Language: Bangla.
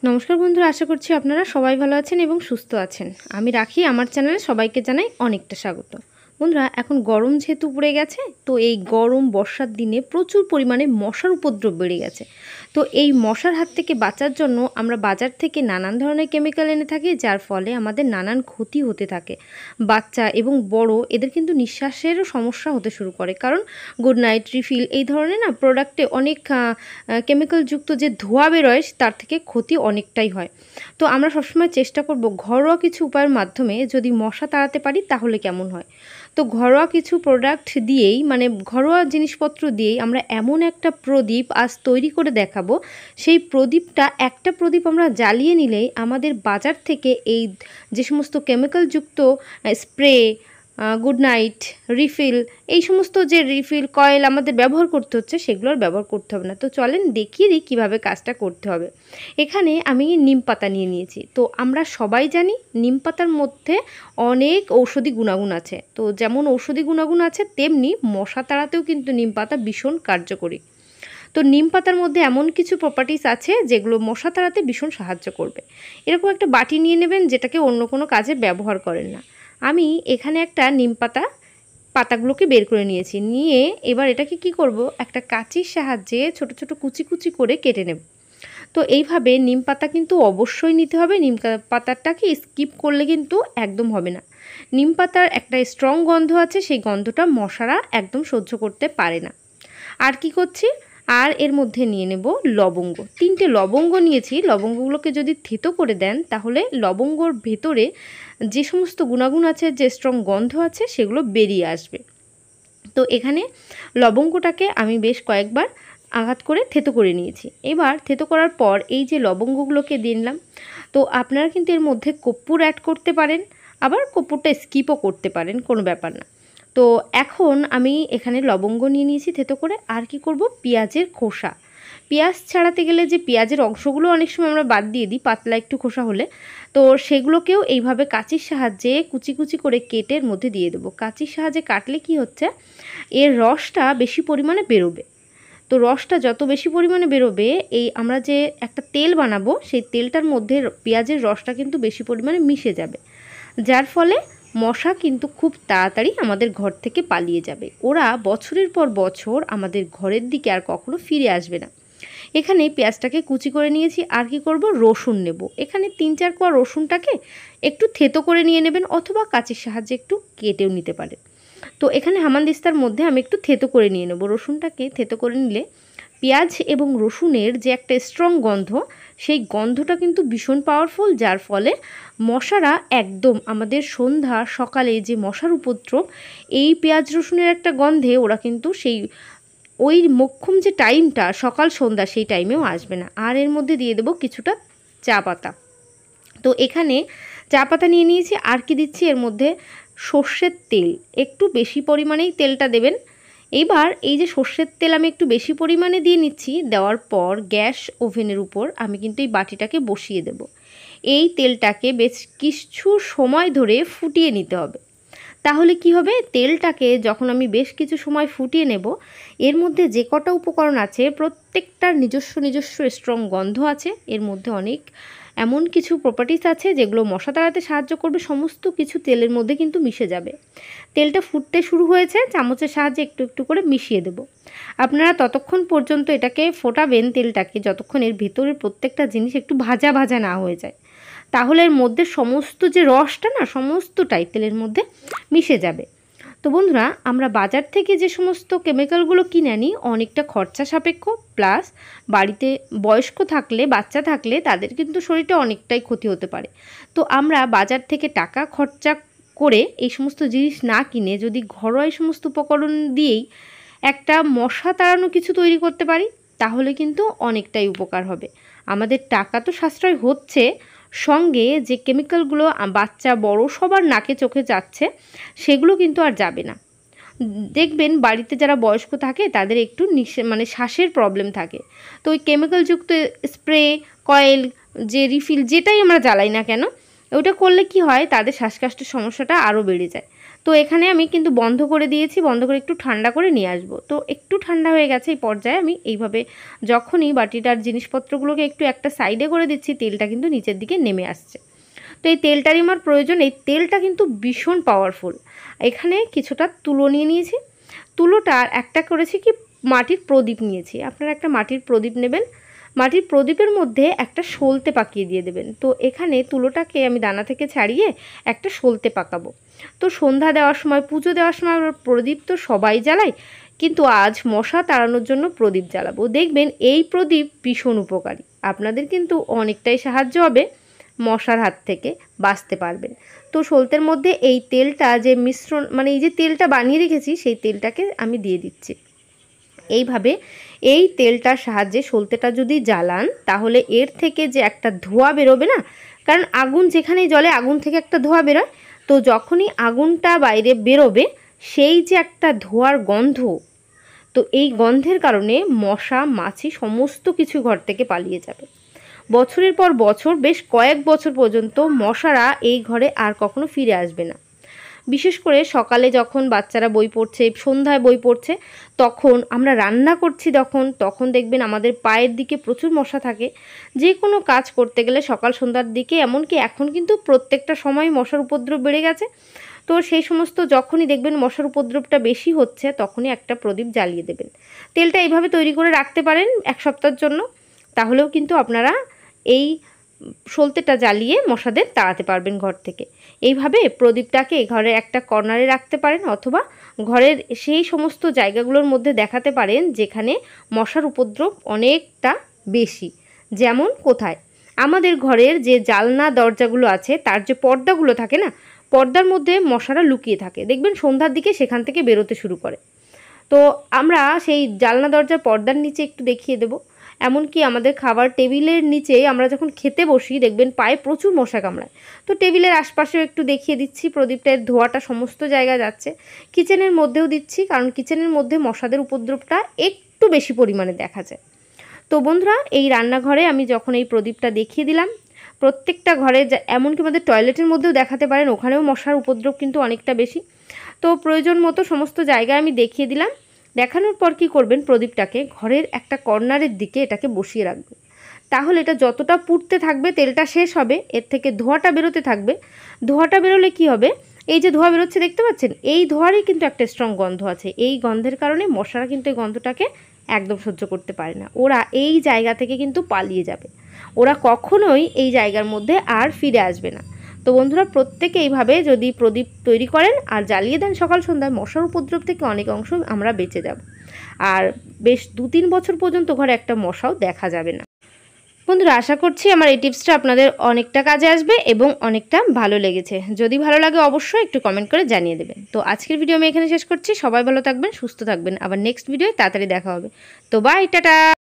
নমস্কার বন্ধুরা, আশা করছি আপনারা সবাই ভালো আছেন এবং সুস্থ আছেন। আমি রাখি আমার চ্যানেলে সবাইকে জানাই অনেকটা স্বাগত। বন্ধুরা, এখন গরম যেহেতু পড়ে গেছে, তো এই গরম বর্ষার দিনে প্রচুর পরিমাণে মশার উপদ্রব বেড়ে গেছে। তো এই মশার হাত থেকে বাঁচার জন্য আমরা বাজার থেকে নানান ধরনের কেমিক্যাল এনে থাকি, যার ফলে আমাদের নানান ক্ষতি হতে থাকে। বাচ্চা এবং বড় এদের কিন্তু নিঃশ্বাসেরও সমস্যা হতে শুরু করে, কারণ গুড নাইট, রিফিল এই ধরনের প্রোডাক্টে অনেক কেমিক্যালযুক্ত যে ধোঁয়া বেরোয় তার থেকে ক্ষতি অনেকটাই হয়। তো আমরা সবসময় চেষ্টা করব ঘরোয়া কিছু উপায়ের মাধ্যমে যদি মশা তাড়াতে পারি তাহলে কেমন হয়। তো ঘরোয়া কিছু প্রোডাক্ট দিয়েই, ঘরোয়া জিনিসপত্র দিয়েই আমরা এমন একটা প্রদীপ আজ তৈরি করে দেখাবো। সেই প্রদীপটা, একটা প্রদীপ আমরা জ্বালিয়ে নিলেই আমাদের বাজার থেকে এই যে সমস্ত কেমিক্যালযুক্ত স্প্রে, গুড নাইট, রিফিল, এই সমস্ত যে রিফিল কয়েল আমাদের ব্যবহার করতে হচ্ছে সেগুলোর ব্যবহার করতে হবে না। তো চলেন দেখিয়ে দিই কীভাবে কাজটা করতে হবে। এখানে আমি নিম পাতা নিয়ে নিয়েছি। তো আমরা সবাই জানি নিম পাতার মধ্যে অনেক ঔষধি গুণাগুণ আছে। তো যেমন ঔষধি গুণাগুণ আছে, তেমনি মশা তাড়াতেও কিন্তু নিম পাতা ভীষণ কার্যকরী। তো নিম পাতার মধ্যে এমন কিছু প্রপার্টিস আছে যেগুলো মশা তাড়াতে ভীষণ সাহায্য করবে। এরকম একটা বাটি নিয়ে নেবেন যেটাকে অন্য কোনো কাজে ব্যবহার করেন না। আমি এখানে একটা নিম পাতাগুলোকে বের করে নিয়েছি। নিয়ে এবার এটাকে কি করব, একটা কাঁচির সাহায্যে ছোট ছোট কুচি কুচি করে কেটে নেব। তো এইভাবে নিম পাতা কিন্তু অবশ্যই নিতে হবে। নিম পাতাটাকে স্কিপ করলে কিন্তু একদম হবে না। নিম পাতার একটা স্ট্রং গন্ধ আছে, সেই গন্ধটা মশারা একদম সহ্য করতে পারে না। আর কি করছি, আর এর মধ্যে নিয়ে নেব লবঙ্গ। 3টে লবঙ্গ নিয়েছি। লবঙ্গগুলোকে যদি থেতো করে দেন তাহলে লবঙ্গর ভেতরে যে সমস্ত গুণাগুণ আছে, যে স্ট্রং গন্ধ আছে, সেগুলো বেরিয়ে আসবে। তো এখানে লবঙ্গটাকে আমি বেশ কয়েকবার আঘাত করে থেতো করে নিয়েছি। এবার থেতো করার পর এই যে লবঙ্গগুলোকে দিলাম। তো আপনারা কিন্তু এর মধ্যে কর্পূর অ্যাড করতে পারেন, আবার কর্পূরটা স্কিপও করতে পারেন, কোনো ব্যাপার না। তো এখন আমি এখানে লবঙ্গ নিয়ে নিয়েছি থেতো করে। আর কি করব, পেঁয়াজের খোসা। পেঁয়াজ ছাড়াতে গেলে যে পেঁয়াজের অংশগুলো অনেক সময় আমরা বাদ দিয়ে দিই পাতলা একটু খোসা হলে, তো সেগুলোকেও এইভাবে কাঁচির সাহায্যে কুচি কুচি করে কেটে এর মধ্যে দিয়ে দেবো। কাঁচির সাহায্যে কাটলে কি হচ্ছে, এর রসটা বেশি পরিমাণে বেরোবে। তো রসটা যত বেশি পরিমাণে বেরোবে, এই আমরা যে একটা তেল বানাবো সেই তেলটার মধ্যে পেঁয়াজের রসটা কিন্তু বেশি পরিমাণে মিশে যাবে, যার ফলে মশা কিন্তু খুব তাড়াতাড়ি আমাদের ঘর থেকে পালিয়ে যাবে। ওরা বছরের পর বছর আমাদের ঘরের দিকে আর কখনো ফিরে আসবে না। এখানে পেঁয়াজটাকে কুচি করে নিয়েছি। আর কি করব, রসুন নেব। এখানে 3-4 কোয়া রসুনটাকে একটু থেতো করে নিয়ে নেবেন, অথবা কাঁচির সাহায্যে একটু কেটেও নিতে পারেন। তো এখানে হামানদিস্তার মধ্যে আমি একটু থেতো করে নিয়ে নেব। রসুনটাকে থেতো করে নিলে পেঁয়াজ এবং রসুনের যে একটা স্ট্রং গন্ধ, সেই গন্ধটা কিন্তু ভীষণ পাওয়ারফুল, যার ফলে মশারা একদম আমাদের সন্ধ্যা সকালে যে মশার উপদ্রব, এই পেঁয়াজ রসুনের একটা গন্ধে ওরা কিন্তু ওই মোক্ষম যে টাইমটা সকাল সন্ধ্যা, সেই টাইমেও আসবে না। আর এর মধ্যে দিয়ে দেবো কিছুটা চা পাতা। তো এখানে চা পাতা নিয়ে নিয়েছি। আর কি দিচ্ছি এর মধ্যে, সর্ষের তেল। একটু বেশি পরিমাণেই তেলটা দেবেন। এইবার এই যে সর্ষের তেল আমি একটু বেশি পরিমাণে দিয়ে নিচ্ছি। দেওয়ার পর গ্যাস ওভেনের উপর আমি কিন্তু এই বাটিটাকে বসিয়ে দেব। এই তেলটাকে বেশ কিছু সময় ধরে ফুটিয়ে নিতে হবে। তাহলে কি হবে, তেলটাকে যখন আমি বেশ কিছু সময় ফুটিয়ে নেব, এর মধ্যে যে কটা উপকরণ আছে প্রত্যেকটার নিজস্ব নিজস্ব স্ট্রং গন্ধ আছে। এর মধ্যে অনেক এমন কিছু প্রপার্টিস আছে যেগুলো মশা তাড়াতে সাহায্য করবে। সমস্ত কিছু তেলের মধ্যে কিন্তু মিশে যাবে। তেলটা ফুটতে শুরু হয়েছে, চামচের সাহায্যে একটু একটু করে মিশিয়ে দেব। আপনারা ততক্ষণ পর্যন্ত এটাকে ফোটাবেন তেলটাকে, যতক্ষণ এর ভেতরের প্রত্যেকটা জিনিস একটু ভাজা ভাজা না হয়ে যায়। তাহলে এর মধ্যে সমস্ত যে রসটা না, সমস্তটাই তেলের মধ্যে মিশে যাবে। তো বন্ধুরা, আমরা বাজার থেকে যে সমস্ত কেমিক্যালগুলো কিনে আনি অনেকটা খরচা সাপেক্ষ, প্লাস বাড়িতে বয়স্ক থাকলে, বাচ্চা থাকলে তাদের কিন্তু শরীরটা অনেকটাই ক্ষতি হতে পারে। তো আমরা বাজার থেকে টাকা খরচা করে এই সমস্ত জিনিস না কিনে যদি ঘরোয়া এই সমস্ত উপকরণ দিয়েই একটা মশা তাড়ানো কিছু তৈরি করতে পারি, তাহলে কিন্তু অনেকটাই উপকার হবে। আমাদের টাকা তো সাশ্রয় হচ্ছে, সঙ্গে যে কেমিক্যালগুলো বাচ্চা বড় সবার নাকে চোখে যাচ্ছে, সেগুলো কিন্তু আর যাবে না। দেখবেন বাড়িতে যারা বয়স্ক থাকে তাদের একটু শ্বাসের প্রবলেম থাকে। তো ওই কেমিক্যালযুক্ত স্প্রে, কয়েল, যে রিফিল যেটাই আমরা জ্বালাই না কেন, ওটা করলে কি হয়, তাদের শ্বাসকষ্টের সমস্যাটা আরও বেড়ে যায়। তো এখানে আমি কিন্তু বন্ধ করে দিয়েছি, বন্ধ করে একটু ঠান্ডা করে নিয়ে আসবো। তো একটু ঠান্ডা হয়ে গেছে, এই পর্যায়ে আমি এইভাবে যখনই বাটিটার জিনিসপত্রগুলোকে একটু একটা সাইডে করে দিচ্ছি, তেলটা কিন্তু নিচের দিকে নেমে আসছে। তো এই তেলটারই আমার প্রয়োজন। এই তেলটা কিন্তু ভীষণ পাওয়ারফুল। এখানে কিছুটা তুলো নিয়ে নিয়েছি, তুলোটার একটা করেছি কি মাটির প্রদীপ নিয়েছি। আপনারা একটা মাটির প্রদীপ নেবেন, মাটির প্রদীপের মধ্যে একটা সলতে পাকিয়ে দিয়ে দেবেন। তো এখানে তুলোটাকে আমি দানা থেকে ছাড়িয়ে একটা সলতে পাকাবো। তো সন্ধ্যা দেওয়ার সময়, পুজো দেওয়ার সময় আমরা প্রদীপ তো সবাই জ্বালাই, কিন্তু আজ মশা তাড়ানোর জন্য প্রদীপ জ্বালাবো। দেখবেন এই প্রদীপ ভীষণ উপকারী, আপনাদের কিন্তু অনেকটাই সাহায্য হবে, মশার হাত থেকে বাঁচতে পারবেন। তো সলতের মধ্যে এই তেলটা যে মিশ্রণ, মানে এই যে তেলটা বানিয়ে রেখেছি, সেই তেলটাকে আমি দিয়ে দিচ্ছি। এইভাবে এই তেলটার সাহায্যে সলতেটা যদি জ্বালান, তাহলে এর থেকে যে একটা ধোঁয়া বেরোবে না, কারণ আগুন যেখানেই জ্বলে আগুন থেকে একটা ধোঁয়া বেরোয়, তো যখনই আগুনটা বাইরে বেরোবে, সেই যে একটা ধোঁয়ার গন্ধ, তো এই গন্ধের কারণে মশা মাছি সমস্ত কিছু ঘর থেকে পালিয়ে যাবে। বছরের পর বছর, বেশ কয়েক বছর পর্যন্ত মশারা এই ঘরে আর কখনো ফিরে আসবে না। বিশেষ করে সকালে যখন বাচ্চারা বই পড়ছে, সন্ধ্যায় বই পড়ছে, তখন আমরা রান্না করছি, তখন দেখবেন আমাদের পায়ের দিকে প্রচুর মশা থাকে। যে কোনো কাজ করতে গেলে সকাল সন্ধ্যার দিকে, এমনকি এখন কিন্তু প্রত্যেকটা সময় মশার উপদ্রব বেড়ে গেছে। তো সেই সমস্ত যখনই দেখবেন মশার উপদ্রবটা বেশি হচ্ছে, তখনই একটা প্রদীপ জ্বালিয়ে দেবেন। তেলটা এইভাবে তৈরি করে রাখতে পারেন 1 সপ্তাহের জন্য, তাহলেও কিন্তু আপনারা এই সলতেটা জ্বালিয়ে মশাদের তাড়াতে পারবেন ঘর থেকে। এইভাবে প্রদীপটাকে ঘরের একটা কর্নারে রাখতে পারেন, অথবা ঘরের সেই সমস্ত জায়গাগুলোর মধ্যে দেখাতে পারেন যেখানে মশার উপদ্রব অনেকটা বেশি। যেমন কোথায়, আমাদের ঘরের যে জানলা দরজাগুলো আছে, তার যে পর্দাগুলো থাকে না, পর্দার মধ্যে মশারা লুকিয়ে থাকে, দেখবেন সন্ধ্যার দিকে সেখান থেকে বেরোতে শুরু করে। তো আমরা সেই জানলা দরজার পর্দার নিচে একটু দেখিয়ে দেবো। এমনকি আমাদের খাবার টেবিলের নিচে আমরা যখন খেতে বসি, দেখবেন পায়ে প্রচুর মশা কামড়ায়, তো টেবিলের আশপাশেও একটু দেখিয়ে দিচ্ছি। প্রদীপটার ধোঁয়াটা সমস্ত জায়গায় যাচ্ছে, কিচেনের মধ্যেও দিচ্ছি, কারণ কিচেনের মধ্যে মশাদের উপদ্রবটা একটু বেশি পরিমাণে দেখা যায়। তো বন্ধুরা, এই রান্নাঘরে আমি যখন এই প্রদীপটা দেখিয়ে দিলাম, প্রত্যেকটা ঘরে, এমনকি আমাদের টয়লেটের মধ্যেও দেখাতে পারেন, ওখানেও মশার উপদ্রব কিন্তু অনেকটা বেশি। তো প্রয়োজন মতো সমস্ত জায়গায় আমি দেখিয়ে দিলাম। দেখানোর পর কি করবেন, প্রদীপটাকে ঘরের একটা কর্নারের দিকে এটাকে বসিয়ে রাখবেন। তাহলে এটা যতটা পুড়তে থাকবে, তেলটা শেষ হবে, এর থেকে ধোঁয়াটা বেরোতে থাকবে। ধোঁয়াটা বেরোলে কি হবে, এই যে ধোঁয়া বেরোচ্ছে দেখতে পাচ্ছেন, এই ধোঁয়ারই কিন্তু একটা স্ট্রং গন্ধ আছে। এই গন্ধের কারণে মশারা কিন্তু এই গন্ধটাকে একদম সহ্য করতে পারে না, ওরা এই জায়গা থেকে কিন্তু পালিয়ে যাবে, ওরা কখনোই এই জায়গার মধ্যে আর ফিরে আসবে না। তো বন্ধুরা, প্রত্যেকে এইভাবে যদি প্রদীপ তৈরি করেন আর জ্বালিয়ে দেন সকাল সন্ধ্যায়, মশার উপদ্রব থেকে অনেক অংশ আমরা বেঁচে যাব, আর বেশ 2-3 বছর পর্যন্ত ঘরে একটা মশাও দেখা যাবে না। বন্ধুরা, আশা করছি আমার এই টিপসটা আপনাদের অনেকটা কাজে আসবে এবং অনেকটা ভালো লেগেছে। যদি ভালো লাগে অবশ্যই একটু কমেন্ট করে জানিয়ে দেবেন। তো আজকের ভিডিও আমি এখানে শেষ করছি। সবাই ভালো থাকবেন, সুস্থ থাকবেন। আবার নেক্সট ভিডিওয় তাড়াতাড়ি দেখা হবে। তো বাই, টাটা।